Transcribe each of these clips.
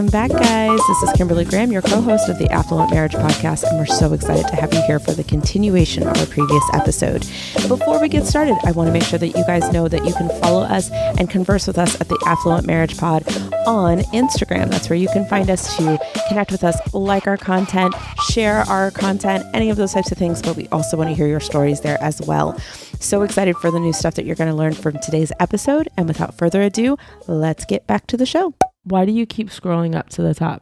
Welcome back, guys. This is Kimberly Graham, your co-host of the Affluent Marriage Podcast, and we're so excited to have you here for the continuation of our previous episode. Before we get started, I want to make sure that you guys know that you can follow us and converse with us at the Affluent Marriage Pod on Instagram. That's where you can find us to connect with us, like our content, share our content, any of those types of things, but we also want to hear your stories there as well. So excited for the new stuff that you're going to learn from today's episode, and without further ado, let's get back to the show. Why do you keep scrolling up to the top?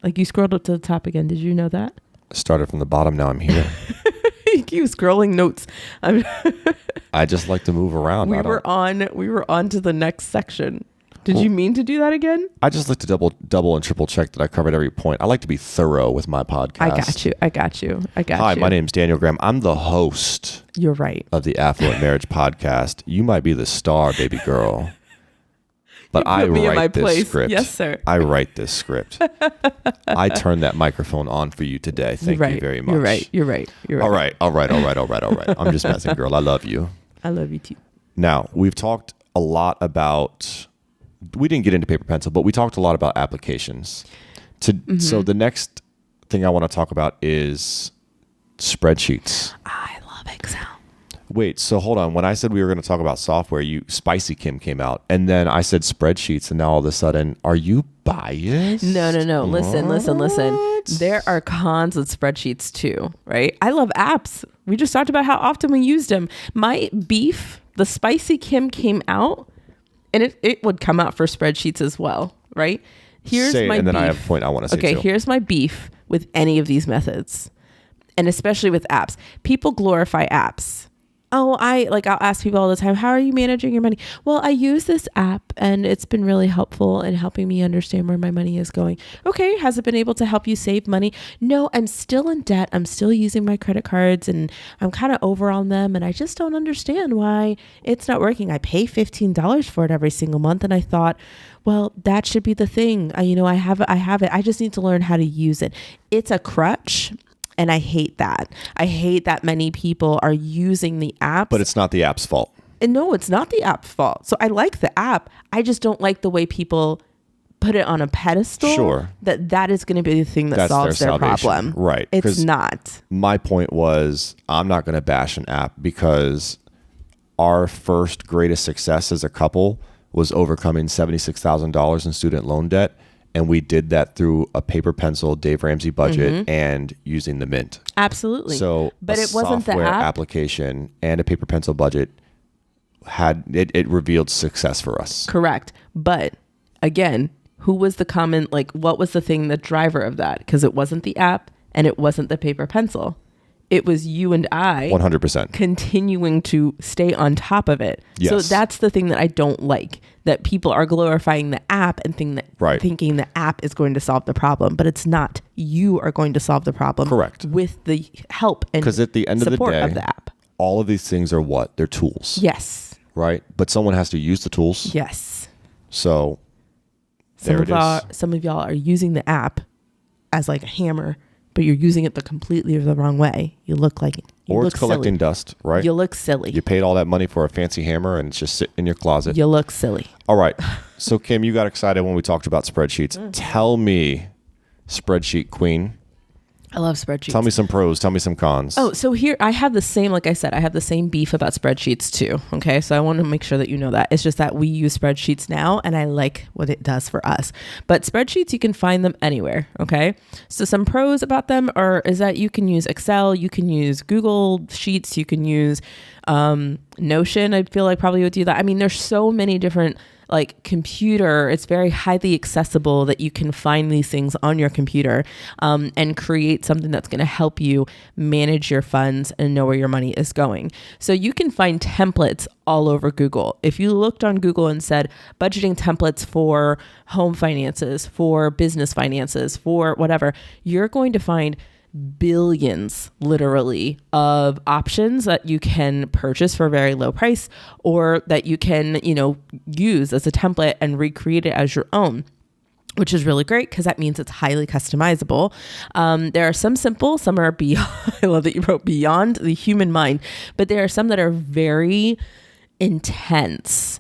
You scrolled up to the top again. Did you know that? I started from the bottom. Now I'm here. You keep scrolling notes. I just like to move around. We were on to the next section. Did you mean to do that again? I just like to double and triple check that I covered every point. I like to be thorough with my podcast. I got you. Hi, my name's Daniel Graham. I'm the host. You're right. Of the Affluent Marriage Podcast. You might be the star, baby girl. But I write this script. Yes, sir. I write this script. I turn that microphone on for you today. Thank you very much. You're right. All right. I'm just messing, girl. I love you. I love you too. Now, we've talked a lot about, we didn't get into paper pencil, but we talked a lot about applications. So the next thing I want to talk about is spreadsheets. I love Excel. Wait, so hold on. When I said we were going to talk about software, Spicy Kim came out, and then I said spreadsheets, and now all of a sudden, are you biased? No. Listen. There are cons with spreadsheets too, right? I love apps. We just talked about how often we used them. My beef, the Spicy Kim came out, and it would come out for spreadsheets as well, right? Here's my beef. And then I have a point I want to say too. Okay, here's my beef with any of these methods, and especially with apps. People glorify apps. Oh, I'll ask people all the time, how are you managing your money? Well, I use this app and it's been really helpful in helping me understand where my money is going. Okay. Has it been able to help you save money? No, I'm still in debt. I'm still using my credit cards and I'm kind of over on them. And I just don't understand why it's not working. I pay $15 for it every single month. And I thought, well, that should be the thing. I have it. I just need to learn how to use it. It's a crutch. And I hate that. I hate that many people are using the app. But it's not the app's fault. And no, it's not the app's fault. So I like the app. I just don't like the way people put it on a pedestal. Sure. That is going to be the thing that solves their problem. Right. It's not. My point was, I'm not going to bash an app because our first greatest success as a couple was overcoming $76,000 in student loan debt. And we did that through a paper pencil, Dave Ramsey budget, and using the Mint. Absolutely. So, but it wasn't the app application and a paper pencil budget had it revealed success for us. Correct. But again, who was the common, what was the thing, the driver of that? Because it wasn't the app and it wasn't the paper pencil. It was you and I 100% continuing to stay on top of it. Yes. So that's the thing that I don't like, that people are glorifying the app and thinking the app is going to solve the problem, but it's not. You are going to solve the problem. Correct. With the help and because at the end of the day, of the app. All of these things are what? They're tools. Yes. Right? But someone has to use the tools. Yes. So there it is. Some of y'all are using the app as like a hammer, but you're using it completely the wrong way. You look like or it's collecting dust, right? You look silly. You paid all that money for a fancy hammer and it's just sitting in your closet. You look silly. All right. So Kim, you got excited when we talked about spreadsheets. Tell me, spreadsheet queen. I love spreadsheets. Tell me some pros. Tell me some cons. Oh, so here I have the same, like I said, I have the same beef about spreadsheets too. Okay. So I want to make sure that you know that. It's just that we use spreadsheets now and I like what it does for us. But spreadsheets, you can find them anywhere. Okay. So some pros about them is that you can use Excel, you can use Google Sheets, you can use Notion. I feel like probably would do that. I mean, there's so many different computer, it's very highly accessible that you can find these things on your computer and create something that's going to help you manage your funds and know where your money is going. So you can find templates all over Google. If you looked on Google and said budgeting templates for home finances, for business finances, for whatever, you're going to find billions literally of options that you can purchase for a very low price or that you can, use as a template and recreate it as your own, which is really great because that means it's highly customizable. There are some simple, some are beyond, I love that you wrote beyond the human mind, but there are some that are very intense.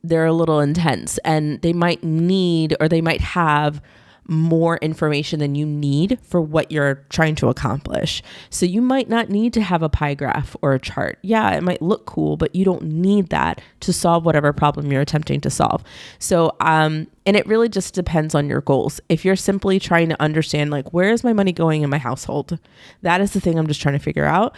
they're a little intense, and they might need, or they might have more information than you need for what you're trying to accomplish. So you might not need to have a pie graph or a chart. Yeah, it might look cool, but you don't need that to solve whatever problem you're attempting to solve. So, and it really just depends on your goals. If you're simply trying to understand, like, where is my money going in my household? That is the thing I'm just trying to figure out.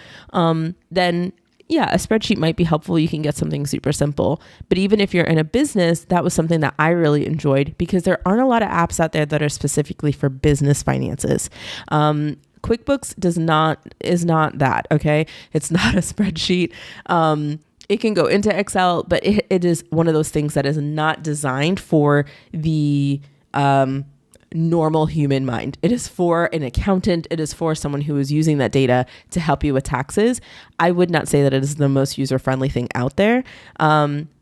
Then yeah, a spreadsheet might be helpful. You can get something super simple. But even if you're in a business, that was something that I really enjoyed, because there aren't a lot of apps out there that are specifically for business finances. QuickBooks is not that, okay? It's not a spreadsheet. It can go into Excel, but it is one of those things that is not designed for the normal human mind. It is for an accountant. It is for someone who is using that data to help you with taxes. I would not say that it is the most user-friendly thing out there.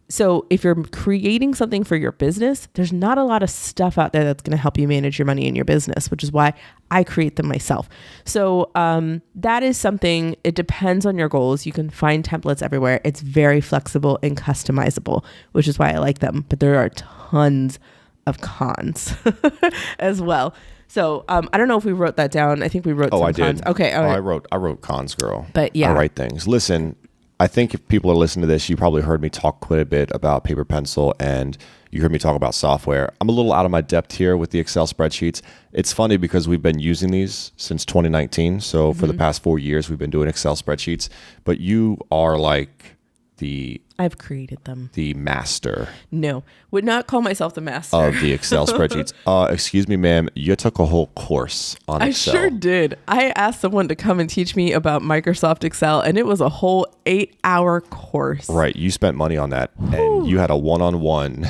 So if you're creating something for your business, there's not a lot of stuff out there that's going to help you manage your money in your business, which is why I create them myself. So that is something, it depends on your goals. You can find templates everywhere. It's very flexible and customizable, which is why I like them. But there are tons of cons as well. So I don't know if we wrote that down. I think we wrote some I cons. did. Okay. All right. I wrote cons, girl. But yeah. I write things. Listen, I think if people are listening to this, you probably heard me talk quite a bit about paper pencil, and you heard me talk about software. I'm a little out of my depth here with the Excel spreadsheets. It's funny because we've been using these since 2019. So for the past 4 years, we've been doing Excel spreadsheets, but you are like I've created them. the master No, would not call myself the master. of the Excel spreadsheets. Excuse me, ma'am, you took a whole course on Excel. I sure did. I asked someone to come and teach me about Microsoft Excel, and it was a whole 8-hour course. Right. You spent money on that, and you had a one-on-one.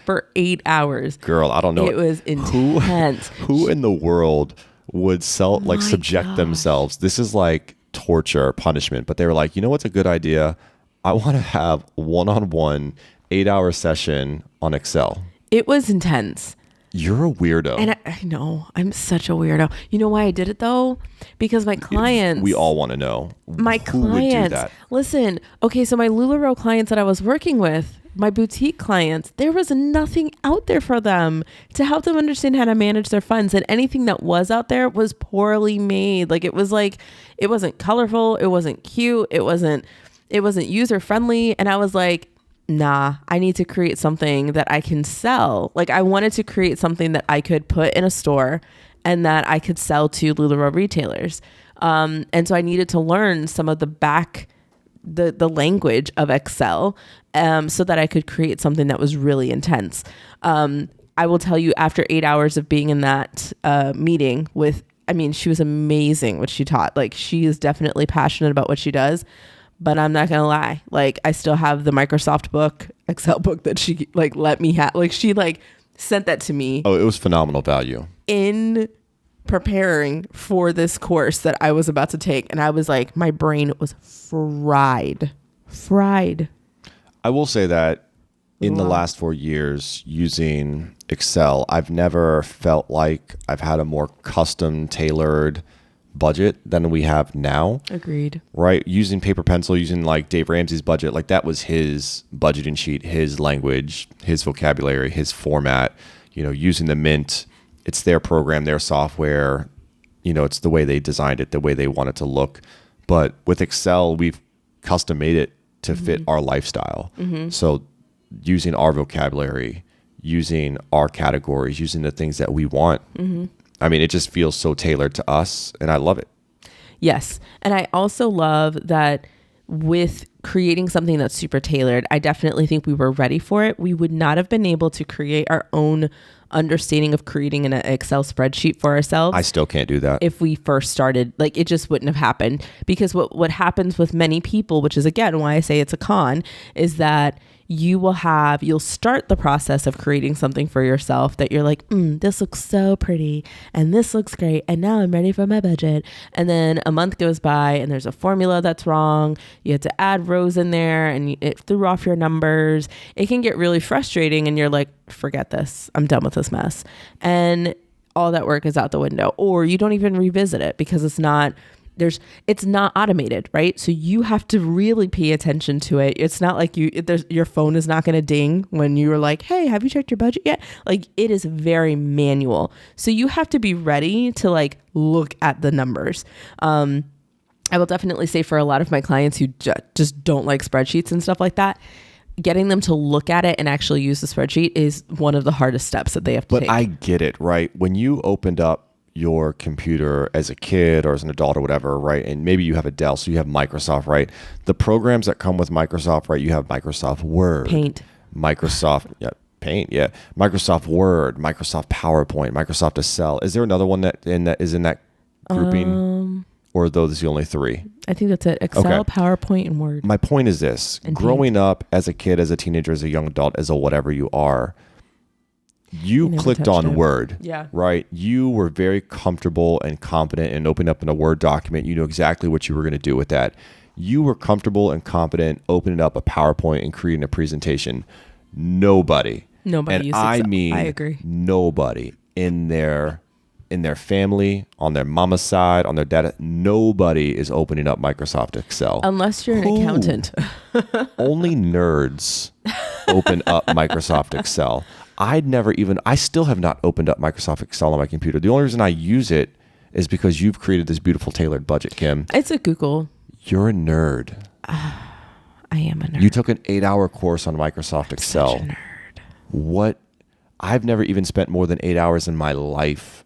For 8 hours. Girl, I don't know. It was intense. Who in the world would subject themselves? This is like torture, punishment. But they were like, you know what's a good idea? I want to have one-on-one 8-hour session on Excel. It was intense. You're a weirdo. And I know, I'm such a weirdo. You know why I did it though? Because my clients. We all want to know. My who would do clients. that? Listen, okay, so my LuLaRoe clients that I was working with, my boutique clients, there was nothing out there for them to help them understand how to manage their funds. And anything that was out there was poorly made. It wasn't colorful. It wasn't cute. It wasn't user friendly. And I was like, nah, I need to create something that I can sell. I wanted to create something that I could put in a store and that I could sell to LuLaRoe retailers. And so I needed to learn some of the language of Excel so that I could create something that was really intense. I will tell you, after 8 hours of being in that meeting she was amazing what she taught. She is definitely passionate about what she does. But I'm not going to lie. I still have the Microsoft book, Excel book that she let me have. She sent that to me. Oh, it was phenomenal value. In preparing for this course that I was about to take. And I was like, my brain was fried. I will say that in the last 4 years using Excel, I've never felt like I've had a more custom tailored budget than we have now. Agreed. Right? Using paper pencil, using Dave Ramsey's budget, that was his budgeting sheet, his language, his vocabulary, his format, using the Mint. It's their program, their software, it's the way they designed it, the way they want it to look. But with Excel, we've custom made it to fit our lifestyle. So using our vocabulary, using our categories, using the things that we want. It just feels so tailored to us, and I love it. Yes. And I also love that with creating something that's super tailored, I definitely think we were ready for it. We would not have been able to create our own understanding of creating an Excel spreadsheet for ourselves. I still can't do that. If we first started, it just wouldn't have happened. Because what happens with many people, which is again why I say it's a con, is that you'll start the process of creating something for yourself that you're like, this looks so pretty and this looks great and now I'm ready for my budget. And then a month goes by and there's a formula that's wrong. You have to add rows in there and it threw off your numbers. It can get really frustrating and you're like, forget this. I'm done with this mess. And all that work is out the window, or you don't even revisit it because it's not it's not automated, right? So you have to really pay attention to it. It's not like your phone is not going to ding when you're like, hey, have you checked your budget yet? Like, it is very manual. So you have to be ready to like look at the numbers. I will definitely say for a lot of my clients who just don't like spreadsheets and stuff like that, getting them to look at it and actually use the spreadsheet is one of the hardest steps that they have to take. But I get it, right? When you opened up your computer as a kid or as an adult or whatever, right? And maybe you have a Dell, so you have Microsoft, right? The programs that come with Microsoft, right? You have Microsoft Word, Paint, Microsoft Microsoft Word, Microsoft PowerPoint, Microsoft Excel. Is there another one that is in that grouping? Or are those the only three? I think that's it. Excel, okay. PowerPoint, and Word. My point is this. And growing up as a kid, as a teenager, as a young adult, as a whatever you are, you clicked on Word, right? You were very comfortable and confident in opening up in a Word document. You knew exactly what you were going to do with that. You were comfortable and confident opening up a PowerPoint and creating a presentation. Nobody uses Excel. I mean, I agree. Nobody in their family, on their mama's side, on their dad, nobody is opening up Microsoft Excel. Unless you're an accountant. Only nerds open up Microsoft Excel. I still have not opened up Microsoft Excel on my computer. The only reason I use it is because you've created this beautiful tailored budget, Kim. It's a Google. You're a nerd. I am a nerd. You took an 8-hour course on Microsoft Excel. Such a nerd. What? I've never even spent more than 8 hours in my life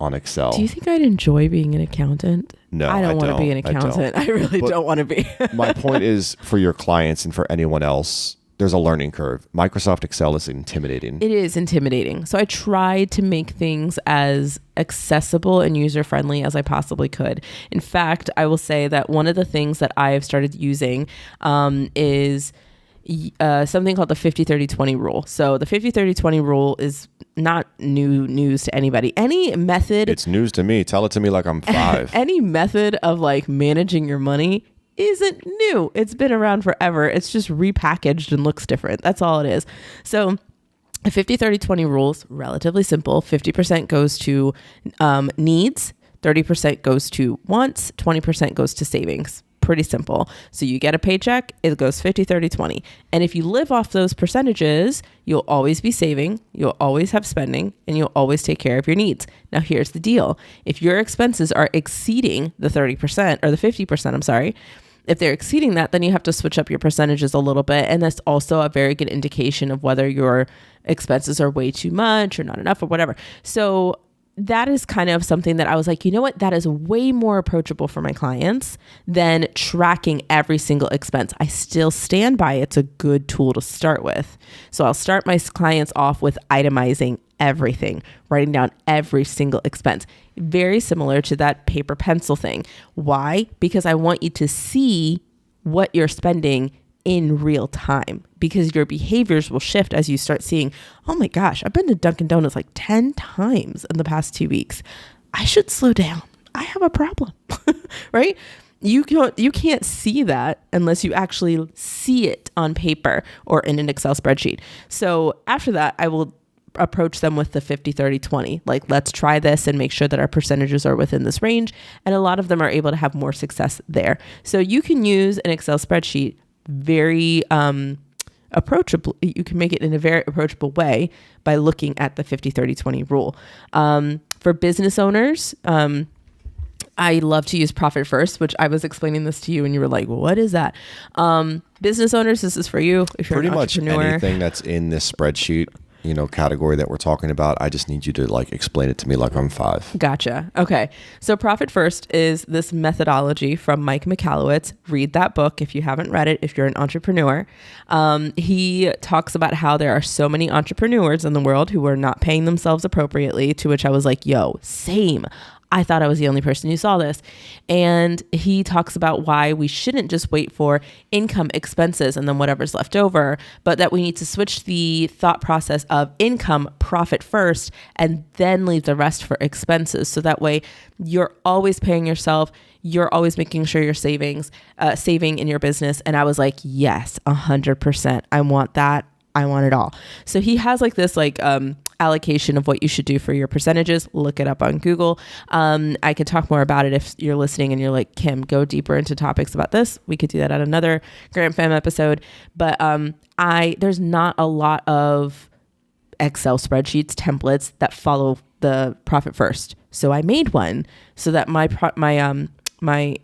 on Excel. Do you think I'd enjoy being an accountant? No, I don't want to be an accountant. I really don't want to be. My point is, for your clients and for anyone else, there's a learning curve. Microsoft Excel is intimidating. It is intimidating. So I tried to make things as accessible and user-friendly as I possibly could. In fact, I will say that one of the things that I have started using is something called the 50-30-20 rule. So the 50-30-20 rule is not news to anybody. Any method... It's news to me. Tell it to me like I'm 5. Any method of like managing your money isn't new. It's been around forever. It's just repackaged and looks different. That's all it is. So a 50-30-20 rules, relatively simple. 50% goes to needs, 30% goes to wants, 20% goes to savings. Pretty simple. So you get a paycheck, it goes 50-30-20. And if you live off those percentages, you'll always be saving, you'll always have spending, and you'll always take care of your needs. Now here's the deal. If your expenses are exceeding the 30% or the 50%, I'm sorry, if they're exceeding that, then you have to switch up your percentages a little bit. And that's also a very good indication of whether your expenses are way too much or not enough or whatever. So that is kind of something that I was like, you know what? That is way more approachable for my clients than tracking every single expense. I still stand by it's a good tool to start with. So I'll start my clients off with itemizing everything, writing down every single expense. Very similar to that paper pencil thing. Why? Because I want you to see what you're spending in real time, because your behaviors will shift as you start seeing, oh my gosh, I've been to Dunkin' Donuts like 10 times in the past 2 weeks. I should slow down. I have a problem, right? You can't see that unless you actually see it on paper or in an Excel spreadsheet. So after that, I will approach them with the 50-30-20. Like, let's try this and make sure that our percentages are within this range. And a lot of them are able to have more success there. So you can use an Excel spreadsheet very approachable. You can make it in a very approachable way by looking at the 50-30-20 rule. For business owners, I love to use Profit First, which I was explaining this to you and you were like, what is that? Business owners, this is for you. If you're pretty an entrepreneur. much anything that's in this spreadsheet, category that we're talking about, I just need you to like explain it to me like I'm 5. Gotcha. Okay. So Profit First is this methodology from Mike Michalowicz. Read that book if you haven't read it, if you're an entrepreneur. He talks about how there are so many entrepreneurs in the world who are not paying themselves appropriately, to which I was like, yo, same. I thought I was the only person who saw this. And he talks about why we shouldn't just wait for income, expenses, and then whatever's left over, but that we need to switch the thought process of income, profit first, and then leave the rest for expenses. So that way you're always paying yourself. You're always making sure you're saving in your business. And I was like, yes, 100%. I want that. I want it all. So he has like this allocation of what you should do for your percentages. Look it up on Google. I could talk more about it if you're listening and you're like, Kim, go deeper into topics about this. We could do that at another Grant Fam episode. But there's not a lot of Excel spreadsheets, templates that follow the profit first. So I made one so that my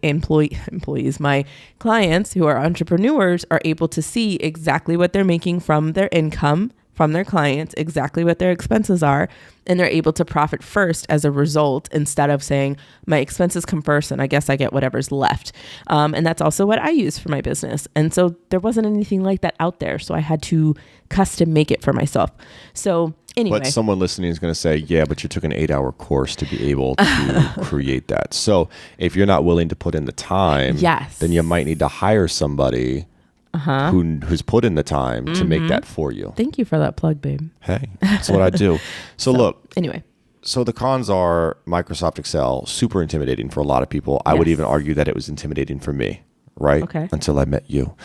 employees, my clients who are entrepreneurs are able to see exactly what they're making from their income, from their clients, exactly what their expenses are, and they're able to profit first as a result instead of saying my expenses come first and I guess I get whatever's left. And that's also what I use for my business. And so there wasn't anything like that out there. So I had to custom make it for myself. So anyway. But someone listening is going to say, yeah, but you took an 8-hour course to be able to create that. So if you're not willing to put in the time, yes, then you might need to hire somebody who's put in the time to make that for you. Thank you for that plug, babe. Hey, that's what I do. So look. Anyway. So the cons are Microsoft Excel, super intimidating for a lot of people. I would even argue that it was intimidating for me, right? Okay. Until I met you.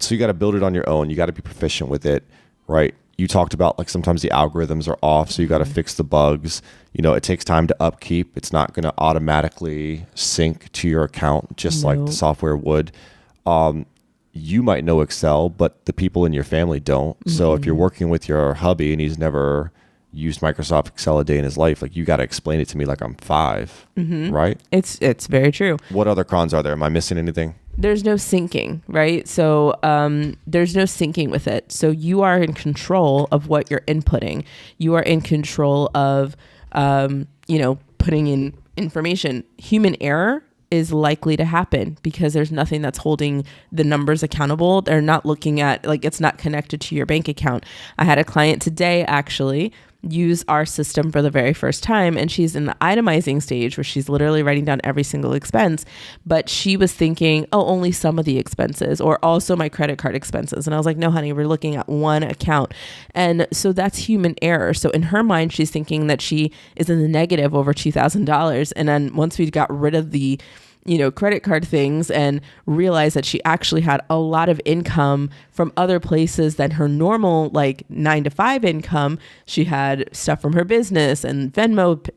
So you got to build it on your own. You got to be proficient with it, right? You talked about like sometimes the algorithms are off, so you got to fix the bugs. You know, it takes time to upkeep. It's not going to automatically sync to your account just like the software would. You might know Excel, but the people in your family don't. So if you're working with your hubby and he's never used Microsoft Excel a day in his life, like you got to explain it to me like I'm 5, right? It's very true. What other cons are there? Am I missing anything? There's no syncing, right? So there's no syncing with it. So you are in control of what you're inputting. You are in control of, putting in information. Human error is likely to happen because there's nothing that's holding the numbers accountable. They're not looking at, like, it's not connected to your bank account. I had a client today actually use our system for the very first time, and she's in the itemizing stage where she's literally writing down every single expense, but she was thinking, oh, only some of the expenses or also my credit card expenses. And I was like, no, honey, we're looking at one account. And so that's human error. So in her mind, she's thinking that she is in the negative over $2,000. And then once we got rid of the credit card things and realized that she actually had a lot of income from other places than her normal like 9-to-5 income. She had stuff from her business and Venmo,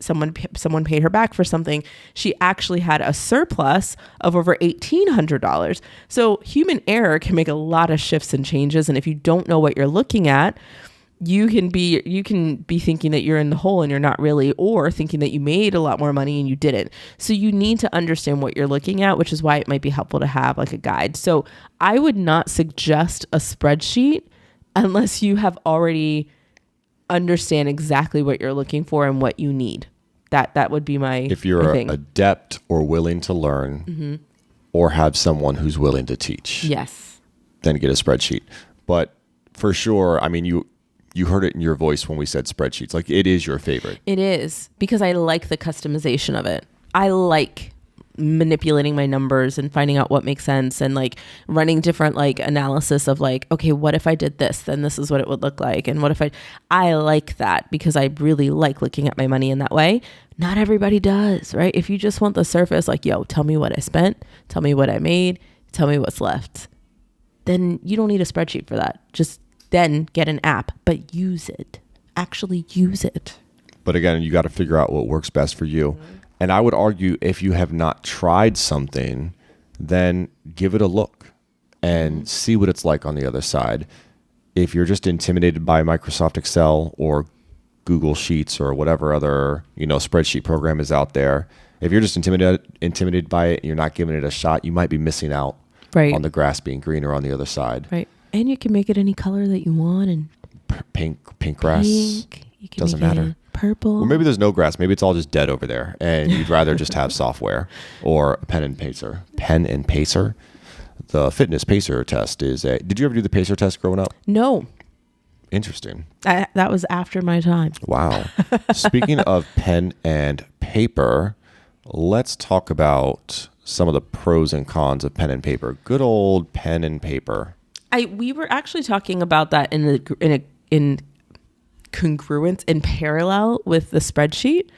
someone paid her back for something. She actually had a surplus of over $1,800. So human error can make a lot of shifts and changes. And if you don't know what you're looking at, you can be thinking that you're in the hole and you're not really, or thinking that you made a lot more money and you didn't. So you need to understand what you're looking at, which is why it might be helpful to have like a guide. So I would not suggest a spreadsheet unless you have already understand exactly what you're looking for and what you need. That would be my If you're thing. adept or willing to learn or have someone who's willing to teach. Yes. Then get a spreadsheet. But for sure, I mean, you heard it in your voice when we said spreadsheets. Like, it is your favorite. It is, because I like the customization of it. I like manipulating my numbers and finding out what makes sense and like running different like analysis of like, okay, what if I did this? Then this is what it would look like. And what if I like that because I really like looking at my money in that way. Not everybody does, right? If you just want the surface, like, yo, tell me what I spent, tell me what I made, tell me what's left, then you don't need a spreadsheet for that. Just then get an app, but use it. Actually use it. But again, you got to figure out what works best for you. And I would argue if you have not tried something, then give it a look and see what it's like on the other side. If you're just intimidated by Microsoft Excel or Google Sheets or whatever other, spreadsheet program is out there, if you're just intimidated by it and you're not giving it a shot, you might be missing out on the grass being greener on the other side. Right. And you can make it any color that you want, and pink grass. You can doesn't make it matter. Purple. Or maybe there's no grass. Maybe it's all just dead over there, and you'd rather just have software or a pen and pacer. Pen and pacer. The fitness pacer test is Did you ever do the pacer test growing up? No. Interesting. That was after my time. Wow. Speaking of pen and paper, let's talk about some of the pros and cons of pen and paper. Good old pen and paper. We were actually talking about that in congruence, in parallel with the spreadsheet,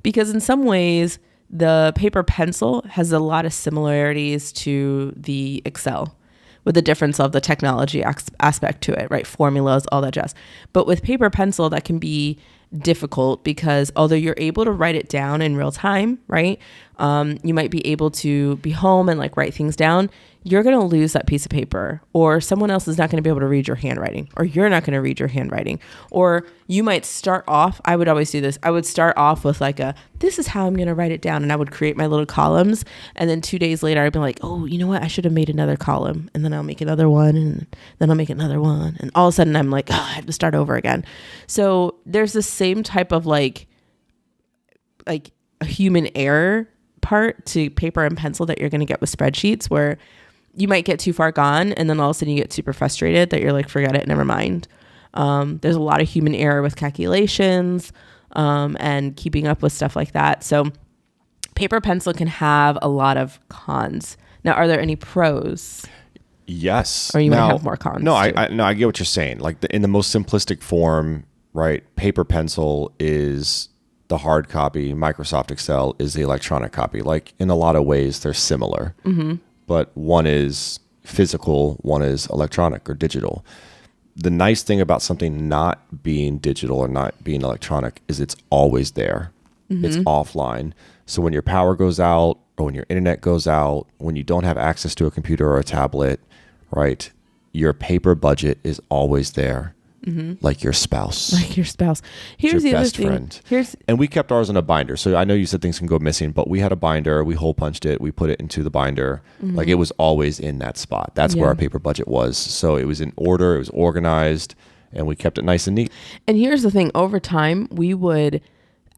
because in some ways the paper pencil has a lot of similarities to the Excel, with the difference of the technology aspect to it, right? Formulas, all that jazz. But with paper pencil, that can be difficult because although you're able to write it down in real time, right? You might be able to be home and like write things down. You're going to lose that piece of paper, or someone else is not going to be able to read your handwriting, or you're not going to read your handwriting, or you might start off. I would always do this. I would start off with like this is how I'm going to write it down. And I would create my little columns. And then 2 days later, I'd be like, oh, you know what? I should have made another column. And then I'll make another one. And then I'll make another one. And all of a sudden I'm like, oh, I have to start over again. So there's the same type of like a human error part to paper and pencil that you're going to get with spreadsheets, where you might get too far gone and then all of a sudden you get super frustrated that you're like, forget it, never mind. There's a lot of human error with calculations and keeping up with stuff like that. So paper pencil can have a lot of cons. Now, are there any pros? Yes. Or you might have more cons. No, I get what you're saying. Like in the most simplistic form, right? Paper pencil is the hard copy. Microsoft Excel is the electronic copy. Like in a lot of ways, they're similar. Mm-hmm. But one is physical, one is electronic or digital. The nice thing about something not being digital or not being electronic is it's always there. Mm-hmm. It's offline. So when your power goes out or when your internet goes out, when you don't have access to a computer or a tablet, right, your paper budget is always there. Mm-hmm. Like your spouse. Like your spouse. Here's your the best other thing. friend. And we kept ours in a binder. So I know you said things can go missing, but we had a binder. We hole punched it. We put it into the binder. Mm-hmm. Like it was always in that spot. That's where our paper budget was. So it was in order. It was organized. And we kept it nice and neat. And here's the thing. Over time, we would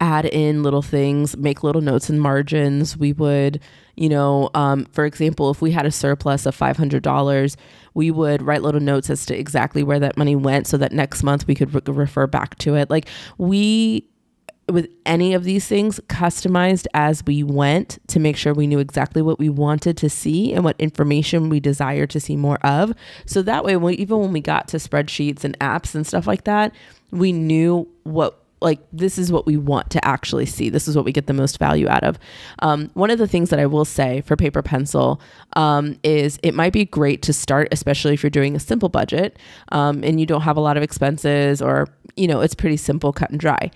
add in little things, make little notes and margins. We would, for example, if we had a surplus of $500, we would write little notes as to exactly where that money went so that next month we could refer back to it. Like we, with any of these things, customized as we went to make sure we knew exactly what we wanted to see and what information we desired to see more of. So that way, even when we got to spreadsheets and apps and stuff like that, we knew this is what we want to actually see. This is what we get the most value out of. One of the things that I will say for paper pencil is it might be great to start, especially if you're doing a simple budget and you don't have a lot of expenses, or, it's pretty simple, cut and dry.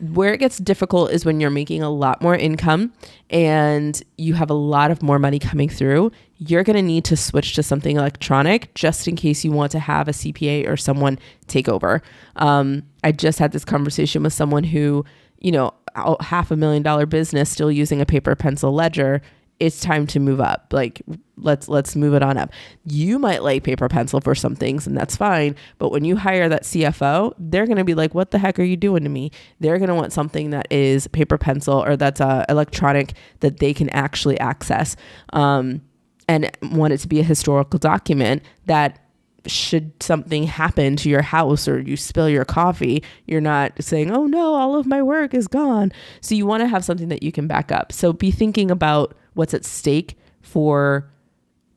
Where it gets difficult is when you're making a lot more income and you have a lot of more money coming through. You're going to need to switch to something electronic just in case you want to have a CPA or someone take over. I just had this conversation with someone who, $500,000 business still using a paper pencil ledger. It's time to move up. Like, let's move it on up. You might like paper pencil for some things, and that's fine. But when you hire that CFO, they're going to be like, what the heck are you doing to me? They're going to want something that is paper pencil or that's electronic that they can actually access. And want it to be a historical document that should something happen to your house or you spill your coffee, you're not saying, oh no, all of my work is gone. So you want to have something that you can back up. So be thinking about what's at stake for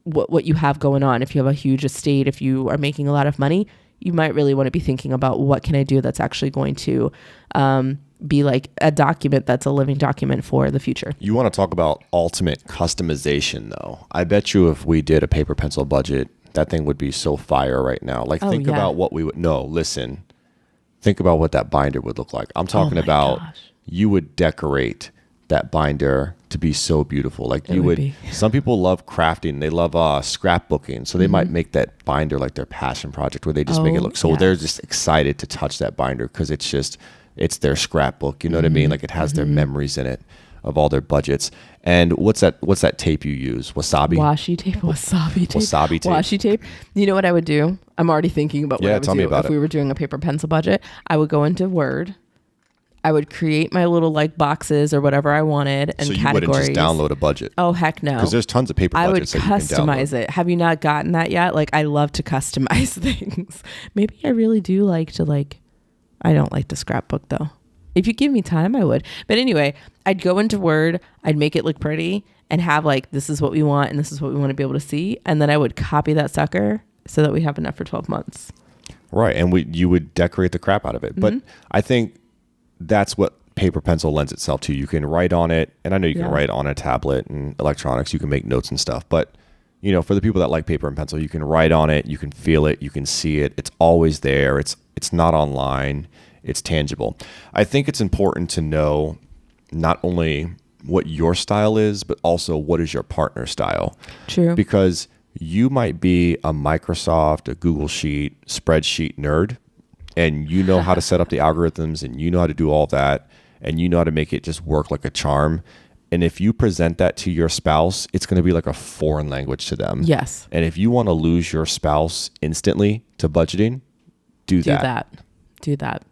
what you have going on. If you have a huge estate, if you are making a lot of money, you might really want to be thinking about what can I do that's actually going to be like a document that's a living document for the future. You want to talk about ultimate customization though. I bet you if we did a paper pencil budget, that thing would be so fire right now. Like think about what we would, think about what that binder would look like. I'm talking about you would decorate that binder to be so beautiful. Like some people love crafting. They love scrapbooking. So they might make that binder like their passion project where they just make it look. So they're just excited to touch that binder because it's their scrapbook. You know what I mean? Like it has their memories in it of all their budgets. And what's that tape you use? Wasabi? Washi tape. Wasabi tape. Wasabi tape. Washi tape. You know what I would do? I'm already thinking about what I would do if we were doing a paper pencil budget. I would go into Word. I would create my little like boxes or whatever I wanted and so you categories. Wouldn't just download a budget? Oh, heck no. Because there's tons of paper budgets that you can download. I would customize it. Have you not gotten that yet? Like I love to customize things. Maybe I really do like to I don't like to scrapbook though. If you give me time, I would. But anyway, I'd go into Word, I'd make it look pretty and have this is what we want and this is what we want to be able to see. And then I would copy that sucker so that we have enough for 12 months. Right. And you would decorate the crap out of it. But I think that's what paper pencil lends itself to. You can write on it. And I know you can write on a tablet and electronics. You can make notes and stuff. But, for the people that like paper and pencil, you can write on it. You can feel it. You can see it. It's always there. It's not online. it's tangible. I think it's important to know not only what your style is, but also what is your partner's style. True. Because you might be a Microsoft, a Google Sheet, spreadsheet nerd, and you know how to set up the algorithms and you know how to do all that and you know how to make it just work like a charm. And if you present that to your spouse, it's going to be like a foreign language to them. Yes. And if you want to lose your spouse instantly to budgeting, do that. Do that.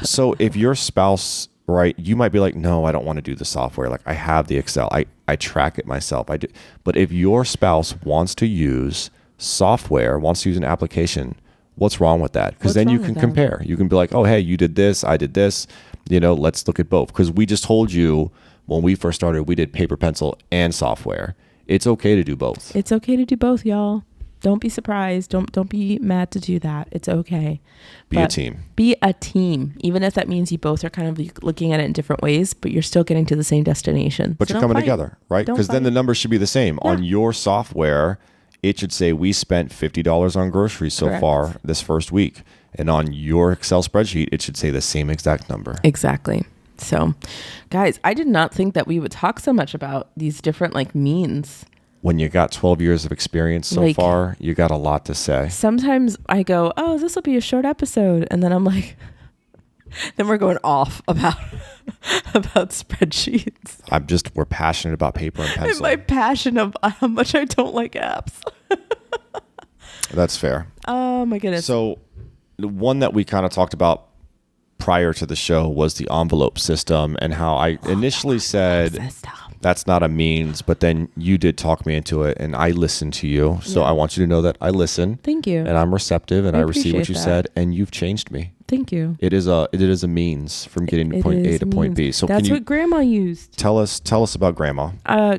So if your spouse, right, you might be like, no, I don't want to do the software. Like I have the Excel. I track it myself. I do. But if your spouse wants to use software, wants to use an application, what's wrong with that? Because then you can compare. You can be like, oh, hey, you did this. I did this. Let's look at both. Because we just told you when we first started, we did paper, pencil, and software. It's okay to do both. It's okay to do both, y'all. Don't be surprised. Don't be mad to do that. It's okay. Be a team. Be a team. Even if that means you both are kind of looking at it in different ways, but you're still getting to the same destination. But you're coming together, right? Because then the numbers should be the same. Yeah. On your software, it should say we spent $50 on groceries so far this first week. And on your Excel spreadsheet, it should say the same exact number. Exactly. So, guys, I did not think that we would talk so much about these different means. When you got 12 years of experience so far, you got a lot to say. Sometimes I go, oh, this will be a short episode. And then I'm like, then we're going off about spreadsheets. We're passionate about paper and pencil. And my passion of how much I don't like apps. That's fair. Oh my goodness. So the one that we kind of talked about prior to the show was the envelope system and how I initially said that's not a means, but then you did talk me into it and I listened to you. So I want you to know that I listen. Thank you. And I'm receptive and I receive what you said and you've changed me. Thank you. It is a means from getting to point A to point B. So that's what Grandma used. Tell us about Grandma.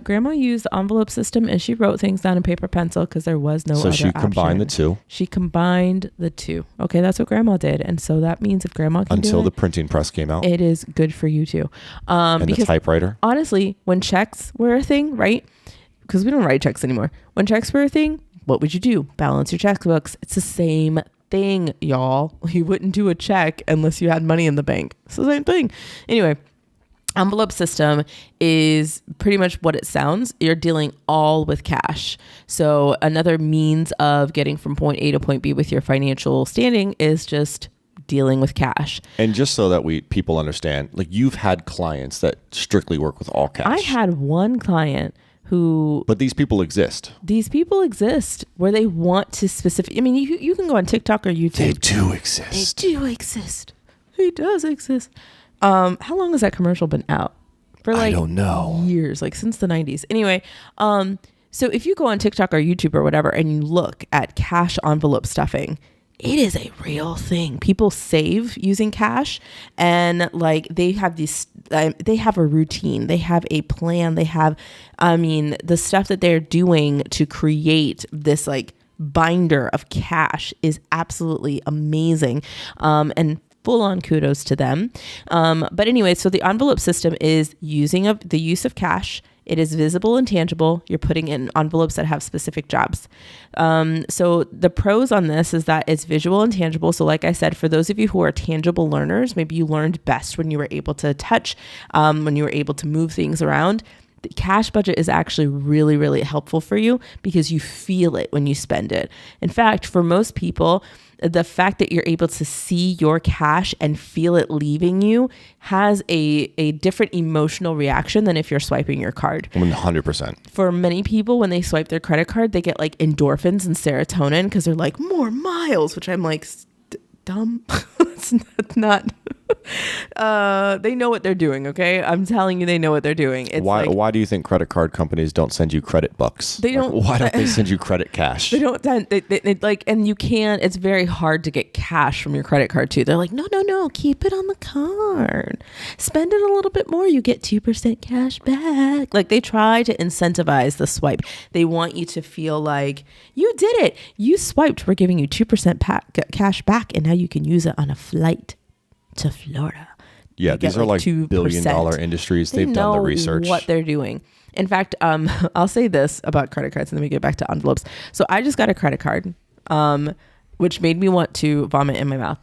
Grandma used the envelope system and she wrote things down in paper pencil because there was no other option. So she combined the two. She combined the two. Okay, that's what Grandma did. And so that means if Grandma can until the printing press came out, it is good for you too. And because, the typewriter. Honestly, when checks were a thing, right? Because we don't write checks anymore. When checks were a thing, what would you do? Balance your checkbooks. It's the same thing, y'all. You wouldn't do a check unless you had money in the bank. It's the same thing. Anyway, envelope system is pretty much what it sounds. You're dealing all with cash. So another means of getting from point A to point B with your financial standing is just dealing with cash. And just so that people understand, like you've had clients that strictly work with all cash. I had one client who... But these people exist. These people exist where they want to I mean, you can go on TikTok or YouTube. They do exist. They do exist. He does exist. How long has that commercial been out? For I don't know. Years, like since the 90s. Anyway, so if you go on TikTok or YouTube or whatever and you look at cash envelope stuffing, it is a real thing. People save using cash and they have they have a routine. They have a plan. They have, the stuff that they're doing to create this binder of cash is absolutely amazing. And full on kudos to them. But anyway, so the envelope system is the use of cash. It is visible and tangible. You're putting in envelopes that have specific jobs. So the pros on this is that it's visual and tangible. So like I said, for those of you who are tangible learners, maybe you learned best when you were able to touch, when you were able to move things around. The cash budget is actually really, really helpful for you because you feel it when you spend it. In fact, for most people, the fact that you're able to see your cash and feel it leaving you has a different emotional reaction than if you're swiping your card. 100%. For many people, when they swipe their credit card, they get endorphins and serotonin because they're like, more miles, which I'm like, dumb. It's not. They know what they're doing. Okay, I'm telling you, they know what they're doing. It's why do you think credit card companies don't send you credit bucks? They don't. Why don't they send you credit cash? They don't. And you can't. It's very hard to get cash from your credit card too. They're like, no, keep it on the card. Spend it a little bit more. You get 2% cash back. They try to incentivize the swipe. They want you to feel like you did it. You swiped. We're giving you 2% cash back, and now you can use it on a flight to Florida. Yeah, these are $2 billion industries. They've done the research. What they're doing. In fact, I'll say this about credit cards and then we get back to envelopes. So I just got a credit card. which made me want to vomit in my mouth.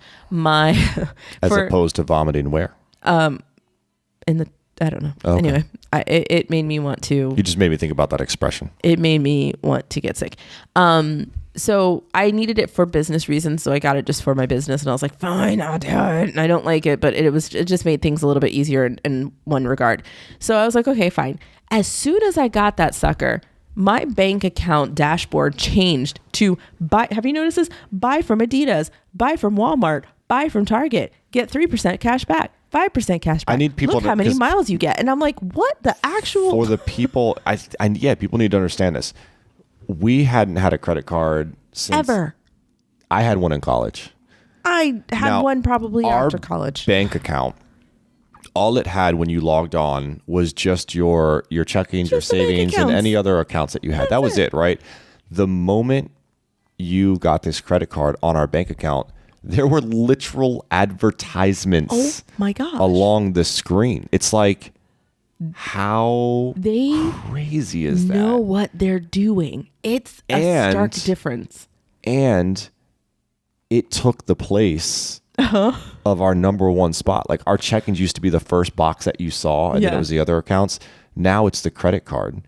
As opposed to vomiting where? I don't know. Okay. Anyway, it made me want to. You just made me think about that expression. It made me want to get sick. So I needed it for business reasons. So I got it just for my business, and I was like, fine, I'll do it. And I don't like it, but it just made things a little bit easier in one regard. So I was like, okay, fine. As soon as I got that sucker, my bank account dashboard changed to buy. Have you noticed this? Buy from Adidas, buy from Walmart, buy from Target, get 3% cash back, 5% cash back. I need people look how many miles you get. And I'm like, what the actual? For the people, people need to understand this. We hadn't had a credit card since ever. I had one in college. I had one probably after college. Bank account, all it had when you logged on was just your checkings, your savings, and any other accounts that you had. That was it, right? The moment you got this credit card on our bank account, there were literal advertisements. Oh my gosh. Along the screen. It's like, how crazy is that? They know what they're doing. It's a stark difference. And it took the place of our number one spot. Like our check-ins used to be the first box that you saw, and then it was the other accounts. Now it's the credit card.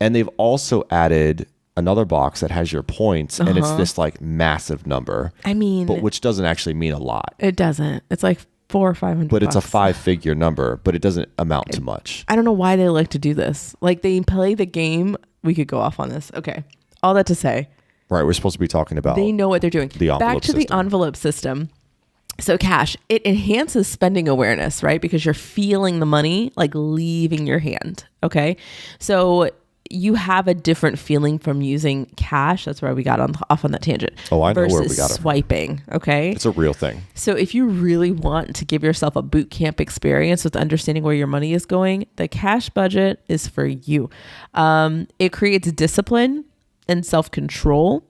And they've also added another box that has your points, and it's this like massive number. I mean, but which doesn't actually mean a lot. It doesn't. It's like $400 or $500. But it's a 5-figure number, but it doesn't amount to much. I don't know why they like to do this. Like they play the game. We could go off on this. Okay. All that to say. Right. We're supposed to be talking about. They know what they're doing. The envelope Back to system. the envelope system. So cash, it enhances spending awareness, right? Because you're feeling the money like leaving your hand. Okay. So you have a different feeling from using cash. That's where we got off on that tangent. Oh, I know where we got it. Swiping. Okay. It's a real thing. So if you really want to give yourself a boot camp experience with understanding where your money is going, the cash budget is for you. It creates discipline and self-control,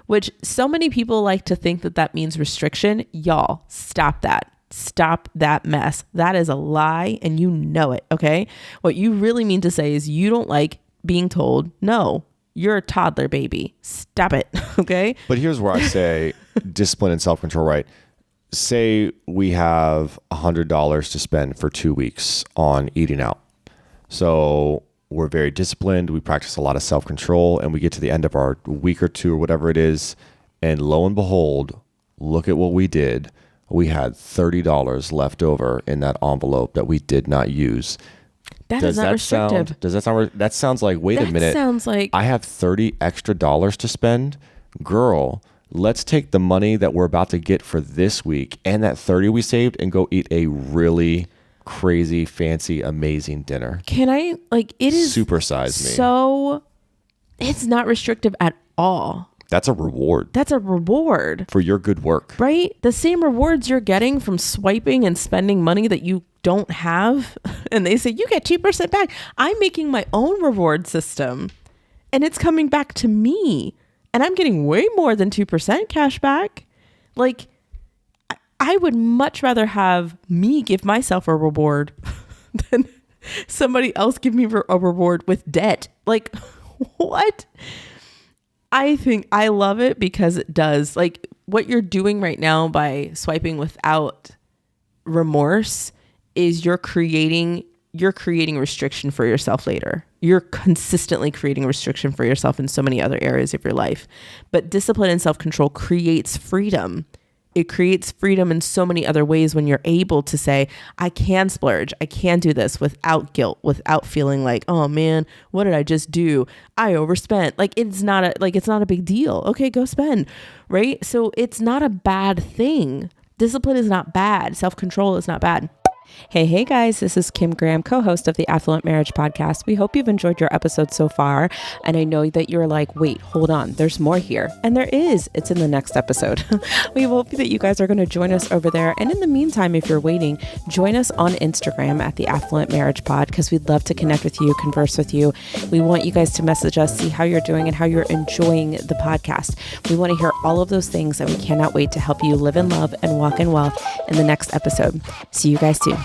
which so many people like to think that means restriction. Y'all, stop that. Stop that mess. That is a lie, and you know it. Okay. What you really mean to say is you don't like being told, no, you're a toddler baby. Stop it. Okay. But here's where I say discipline and self-control, right? Say we have $100 to spend for 2 weeks on eating out. So we're very disciplined. We practice a lot of self-control, and we get to the end of our week or two or whatever it is. And lo and behold, look at what we did. We had $30 left over in that envelope that we did not use. Does that restrictive. That sounds like, wait a minute. That sounds like I have $30 extra to spend. Girl, let's take the money that we're about to get for this week and that 30 we saved and go eat a really crazy, fancy, amazing dinner. Can I, like, it is supersize me. So it's not restrictive at all. That's a reward. That's a reward. For your good work. Right? The same rewards you're getting from swiping and spending money that you don't have. And they say, you get 2% back. I'm making my own reward system and it's coming back to me. And I'm getting way more than 2% cash back. Like, I would much rather have me give myself a reward than somebody else give me a reward with debt. Like, what? I think I love it because it does, like, what you're doing right now by swiping without remorse is you're creating restriction for yourself later. You're consistently creating restriction for yourself in so many other areas of your life. But discipline and self-control creates freedom. It creates freedom in so many other ways when you're able to say, I can splurge. I can do this without guilt, without feeling like, oh man, what did I just do? I overspent. Like, it's not a big deal. Okay, go spend. Right? So it's not a bad thing. Discipline is not bad. Self-control is not bad. Hey guys, this is Kim Graham, co-host of the Affluent Marriage Podcast. We hope you've enjoyed your episode so far. And I know that you're like, wait, hold on, there's more here. And there is. It's in the next episode. We hope that you guys are going to join us over there. And in the meantime, if you're waiting, join us on Instagram at the Affluent Marriage Pod, because we'd love to connect with you, converse with you. We want you guys to message us, see how you're doing and how you're enjoying the podcast. We want to hear all of those things, and we cannot wait to help you live in love and walk in wealth in the next episode. See you guys soon.